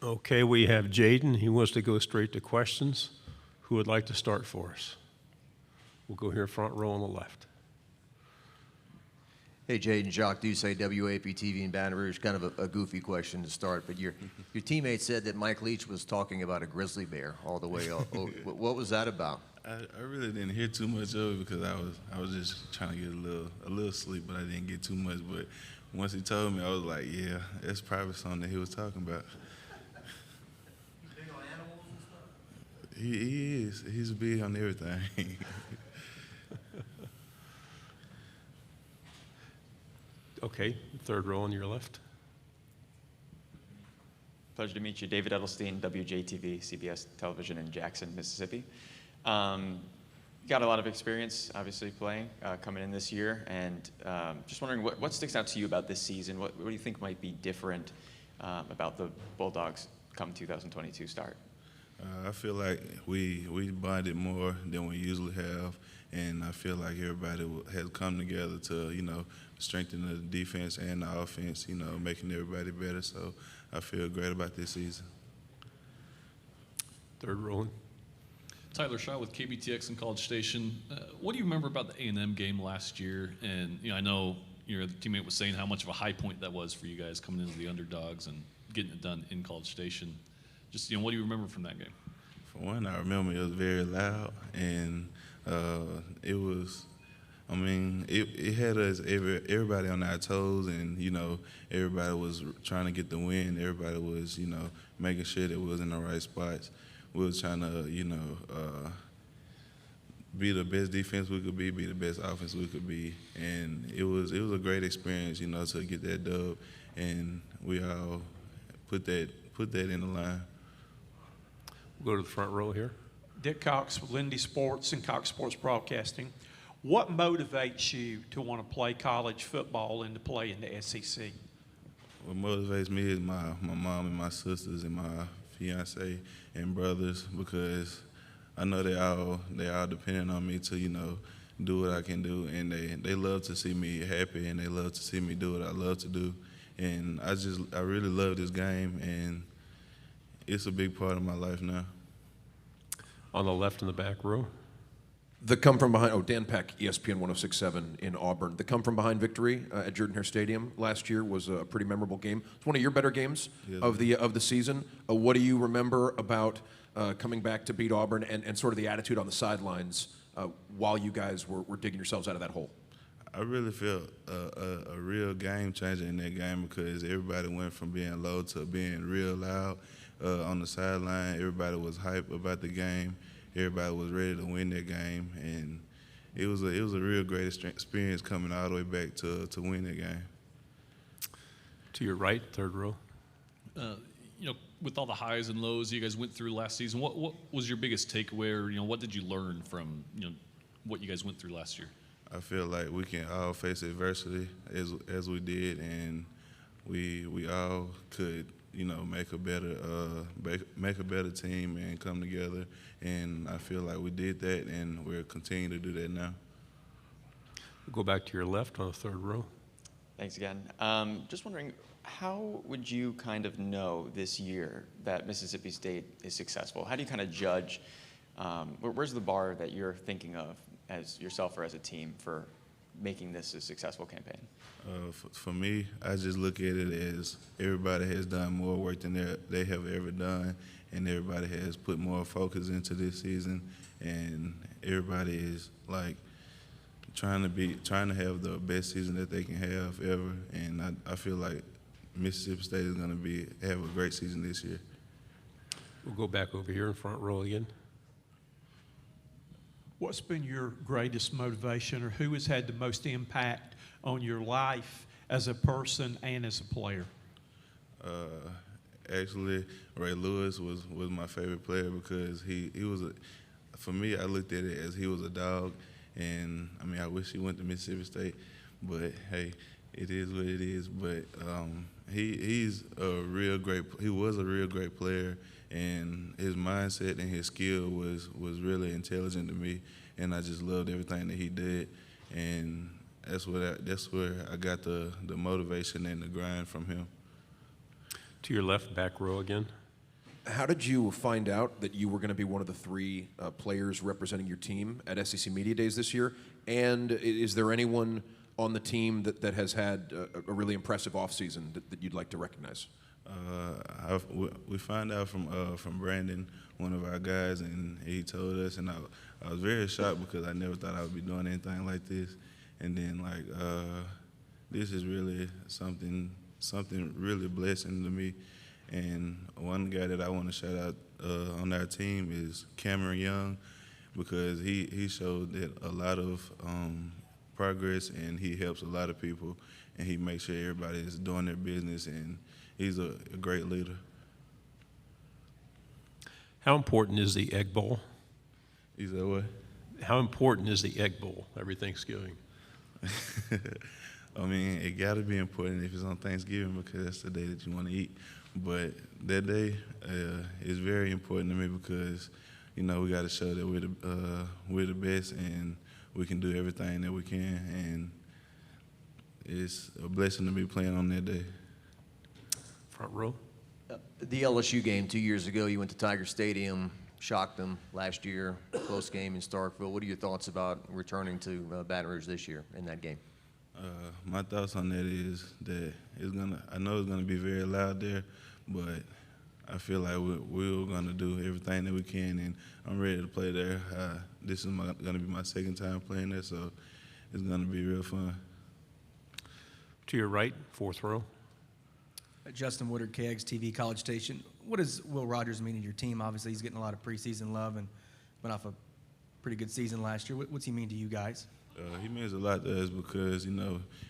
Okay, we have Jaden. He wants to go straight to questions. Who would like to start for us? We'll go here front row on the left. Hey, Jaden, Jacques Doucet, WAP-TV in Baton Rouge. Kind of a goofy question to start, but your teammate said that Mike Leach was talking about a grizzly bear all the way up. What was that about? I really didn't hear too much of it because I was just trying to get a little sleep, but I didn't get too much. But once he told me, I was like, yeah, that's probably something that he was talking about. He's big on animals and stuff? He is. He's big on everything. Okay, third row on your left. Pleasure to meet you. David Edelstein, WJTV, CBS Television in Jackson, Mississippi. Got a lot of experience, obviously, playing coming in this year, and just wondering what sticks out to you about this season? What do you think might be different about the Bulldogs come 2022 start? I feel like we bonded more than we usually have, and I feel like everybody has come together to, strengthen the defense and the offense, making everybody better. So I feel great about this season. Third row. Tyler Shaw with KBTX and College Station. What do you remember about the A&M game last year? And I know your teammate was saying how much of a high point that was for you guys coming into the underdogs and getting it done in College Station. Just what do you remember from that game? For one, I remember it was very loud, and it was. It had us everybody on our toes, and everybody was trying to get the win. Everybody was making sure that we was in the right spots. We was trying to be the best defense we could be the best offense we could be, and it was a great experience, to get that dub, and we all put that in the line. We'll go to the front row here. Dick Cox with Lindy Sports and Cox Sports Broadcasting. What motivates you to want to play college football and to play in the SEC? What motivates me is my mom and my sisters and my fiance and brothers, because I know they all depending on me to do what I can do, and they love to see me happy, and they love to see me do what I love to do, and I really love this game, and it's a big part of my life now. On the left in the back row. The come from behind, Dan Peck, ESPN 106.7 in Auburn. The come from behind victory at Jordan-Hare Stadium last year was a pretty memorable game. It's one of your better games of the season. What do you remember about coming back to beat Auburn and sort of the attitude on the sidelines while you guys were digging yourselves out of that hole? I really felt a real game changer in that game, because everybody went from being low to being real loud on the sideline. Everybody was hyped about the game. Everybody was ready to win that game, and it was a real great experience coming all the way back to win that game. To your right, third row. With all the highs and lows you guys went through last season, what was your biggest takeaway, or what did you learn from what you guys went through last year? I feel like we can all face adversity as we did, and we all could make a better team and come together, and I feel like we did that, and we're continuing to do that now. We'll go back to your left on the third row. Thanks again. Just wondering, how would you kind of know this year that Mississippi State is successful? How do you kind of judge, where's the bar that you're thinking of as yourself or as a team for making this a successful campaign? For me, I just look at it as everybody has done more work than they have ever done, and everybody has put more focus into this season, and everybody is like trying to have the best season that they can have ever, and I feel like Mississippi State is going to have a great season this year. We'll go back over here in front row again. What's been your greatest motivation, or who has had the most impact on your life as a person and as a player? Actually, Ray Lewis was my favorite player, because he was for me, I looked at it as he was a dog, and I wish he went to Mississippi State, but hey, it is what it is. But he was a real great player, and his mindset and his skill was really intelligent to me, and I just loved everything that he did, and that's where I got the motivation and the grind from him. To your left, back row again. How did you find out that you were going to be one of the 3 players representing your team at SEC Media Days this year? And is there anyone on the team that has had a really impressive offseason that you'd like to recognize? We found out from Brandon, one of our guys, and he told us, and I was very shocked because I never thought I would be doing anything like this. And then this is really something really blessing to me. And one guy that I want to shout out on our team is Cameron Young, because he showed that a lot of progress, and he helps a lot of people, and he makes sure everybody is doing their business, and he's a great leader. How important is the Egg Bowl? He said what? How important is the Egg Bowl every Thanksgiving? I mean, it got to be important if it's on Thanksgiving, because that's the day that you want to eat. But that day is very important to me because, we got to show that we're the best, and we can do everything that we can. And it's a blessing to be playing on that day. Front row. The LSU game 2 years ago, you went to Tiger Stadium, shocked them last year, close game in Starkville. What are your thoughts about returning to Baton Rouge this year in that game? My thoughts on that is that I know it's gonna be very loud there, but I feel like we're gonna do everything that we can, and I'm ready to play there. This is gonna be my second time playing there, so it's gonna be real fun. To your right, 4th row. Justin Woodard, KXTV, College Station. What does Will Rogers mean to your team? Obviously, he's getting a lot of preseason love and went off a pretty good season last year. What's he mean to you guys? He means a lot to us because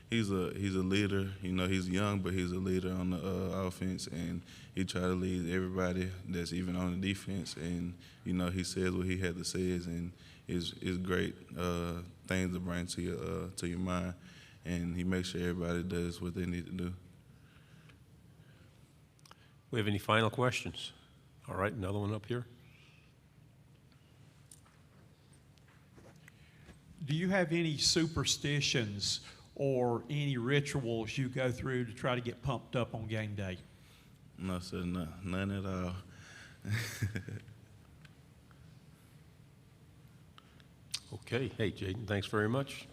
he's a leader. He's young, but he's a leader on the offense, and he try to lead everybody that's even on the defense. And he says what he had to say, and is great things to bring to your mind, and he makes sure everybody does what they need to do. We have any final questions? All right, another one up here. Do you have any superstitions or any rituals you go through to try to get pumped up on game day? No, sir, none at all. Okay. Hey, Jaden, thanks very much.